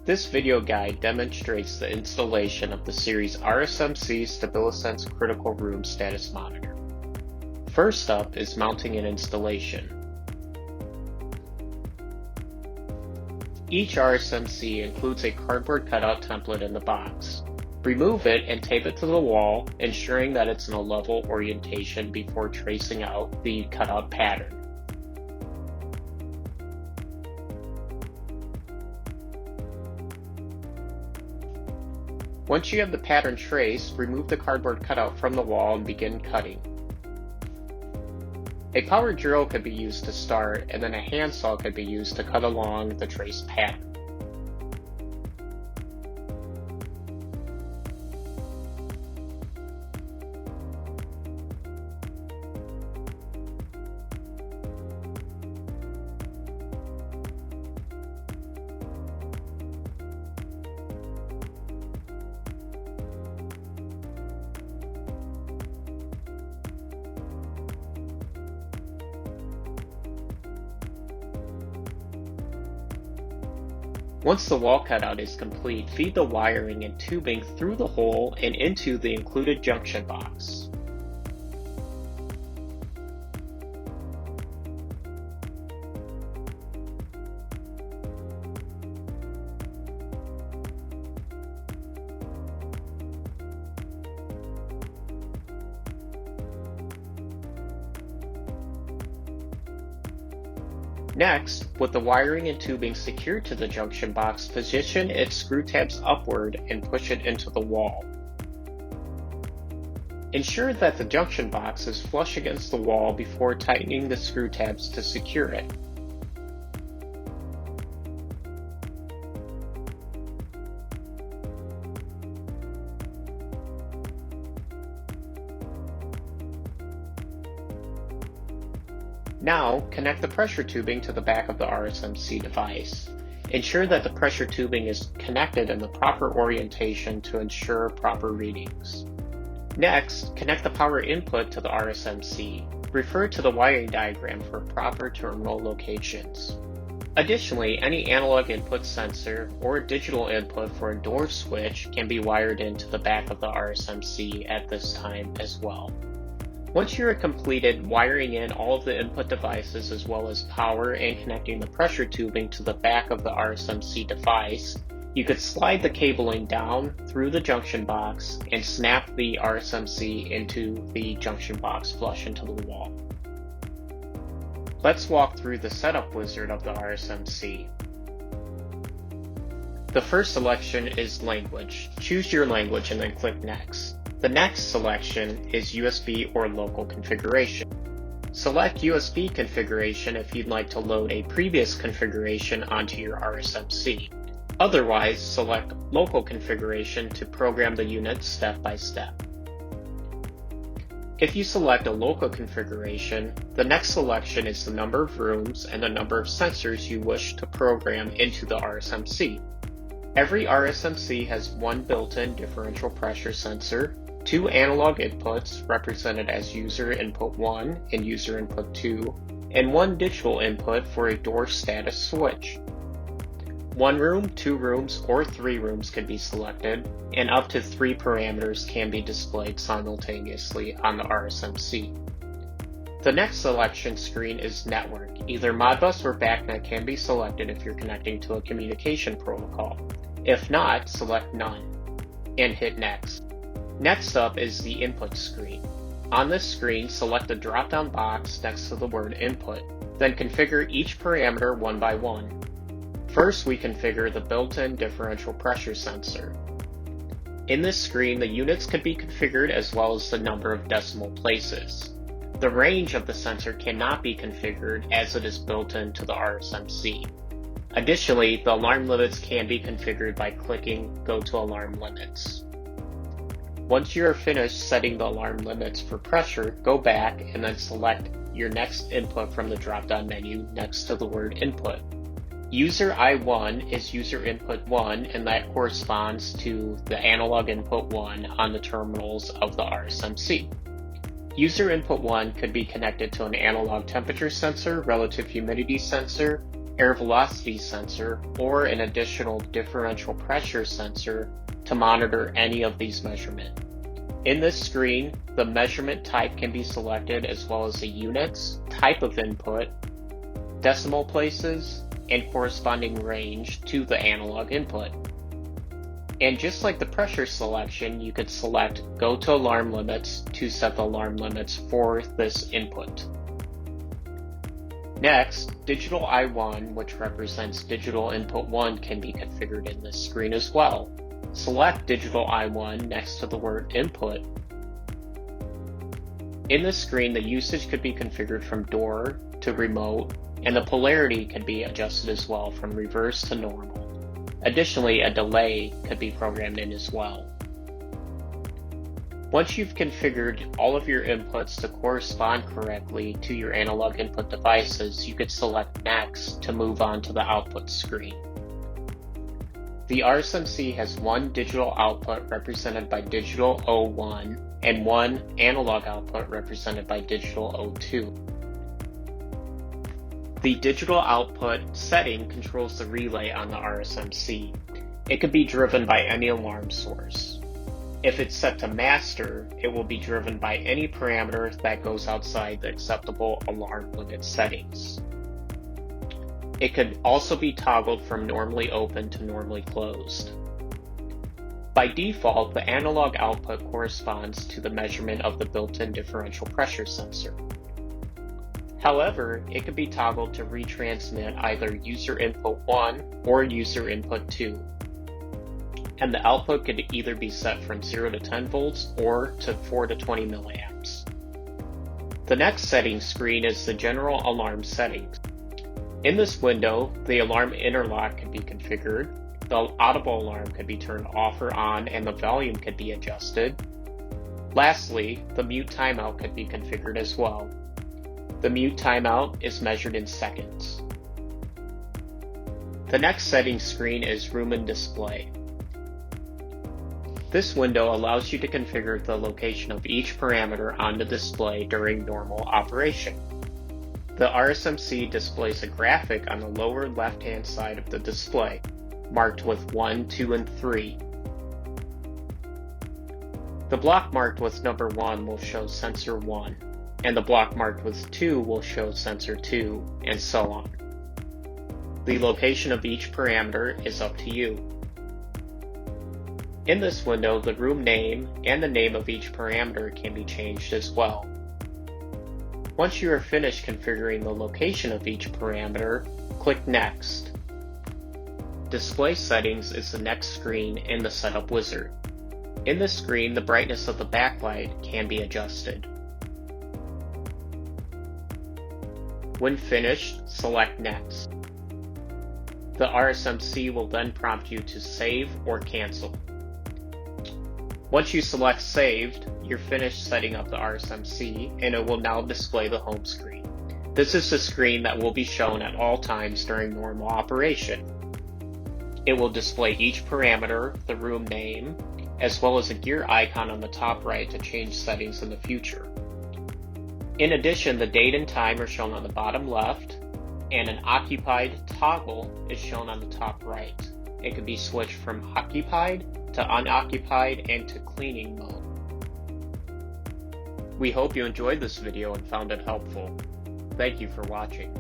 This video guide demonstrates the installation of the Series RSMC StabiliSENSE Critical Room Status Monitor. First up is mounting and installation. Each RSMC includes a cardboard cutout template in the box. Remove it and tape it to the wall, ensuring that it's in a level orientation before tracing out the cutout pattern. Once you have the pattern traced, remove the cardboard cutout from the wall and begin cutting. A power drill could be used to start, and then a handsaw could be used to cut along the traced pattern. Once the wall cutout is complete, feed the wiring and tubing through the hole and into the included junction box. Next, with the wiring and tubing secured to the junction box, position its screw tabs upward and push it into the wall. Ensure that the junction box is flush against the wall before tightening the screw tabs to secure it. Now, connect the pressure tubing to the back of the RSMC device. Ensure that the pressure tubing is connected in the proper orientation to ensure proper readings. Next, connect the power input to the RSMC. Refer to the wiring diagram for proper terminal locations. Additionally, any analog input sensor or digital input for a door switch can be wired into the back of the RSMC at this time as well. Once you are completed wiring in all of the input devices as well as power and connecting the pressure tubing to the back of the RSMC device, you could slide the cabling down through the junction box and snap the RSMC into the junction box flush into the wall. Let's walk through the setup wizard of the RSMC. The first selection is language. Choose your language and then click Next. The next selection is USB or local configuration. Select USB configuration if you'd like to load a previous configuration onto your RSMC. Otherwise, select local configuration to program the unit step by step. If you select a local configuration, the next selection is the number of rooms and the number of sensors you wish to program into the RSMC. Every RSMC has one built-in differential pressure sensor, 2 analog inputs represented as user input 1 and user input 2, and 1 digital input for a door status switch. 1 room, 2 rooms, or 3 rooms can be selected, and up to 3 parameters can be displayed simultaneously on the RSMC. The next selection screen is network. Either Modbus or BACnet can be selected if you're connecting to a communication protocol. If not, select None, and hit Next. Next up is the input screen. On this screen, select the drop-down box next to the word Input, then configure each parameter one by one. First, we configure the built-in differential pressure sensor. In this screen, the units can be configured as well as the number of decimal places. The range of the sensor cannot be configured as it is built into the RSMC. Additionally, the alarm limits can be configured by clicking Go to Alarm Limits. Once you are finished setting the alarm limits for pressure, go back and then select your next input from the drop-down menu next to the word Input. User I1 is user input 1, and that corresponds to the analog input 1 on the terminals of the RSMC. User input 1 could be connected to an analog temperature sensor, relative humidity sensor, air velocity sensor, or an additional differential pressure sensor to monitor any of these measurements. In this screen, the measurement type can be selected as well as the units, type of input, decimal places, and corresponding range to the analog input. And just like the pressure selection, you could select Go to Alarm Limits to set the alarm limits for this input. Next, Digital I1, which represents Digital Input 1, can be configured in this screen as well. Select Digital I1 next to the word Input. In this screen, the usage could be configured from door to remote, and the polarity can be adjusted as well from reverse to normal. Additionally, a delay could be programmed in as well. Once you've configured all of your inputs to correspond correctly to your analog input devices, you could select Next to move on to the output screen. The RSMC has one digital output represented by digital O1 and one analog output represented by digital O2. The digital output setting controls the relay on the RSMC. It could be driven by any alarm source. If it's set to master, it will be driven by any parameter that goes outside the acceptable alarm limit settings. It could also be toggled from normally open to normally closed. By default, the analog output corresponds to the measurement of the built-in differential pressure sensor. However, it could be toggled to retransmit either user input 1 or user input 2. And the output could either be set from 0 to 10 volts or to 4 to 20 milliamps. The next settings screen is the general alarm settings. In this window, the alarm interlock can be configured, the audible alarm could be turned off or on, and the volume could be adjusted. Lastly, the mute timeout could be configured as well. The mute timeout is measured in seconds. The next settings screen is Room and Display. This window allows you to configure the location of each parameter on the display during normal operation. The RSMC displays a graphic on the lower left-hand side of the display, marked with 1, 2, and 3. The block marked with number 1 will show sensor 1, and the block marked with 2 will show sensor 2, and so on. The location of each parameter is up to you. In this window, the room name and the name of each parameter can be changed as well. Once you are finished configuring the location of each parameter, click Next. Display Settings is the next screen in the Setup Wizard. In this screen, the brightness of the backlight can be adjusted. When finished, select Next. The RSMC will then prompt you to save or cancel. Once you select Saved, you're finished setting up the RSMC, and it will now display the home screen. This is the screen that will be shown at all times during normal operation. It will display each parameter, the room name, as well as a gear icon on the top right to change settings in the future. In addition, the date and time are shown on the bottom left, and an occupied toggle is shown on the top right. It can be switched from occupied to unoccupied and to cleaning mode. We hope you enjoyed this video and found it helpful. Thank you for watching.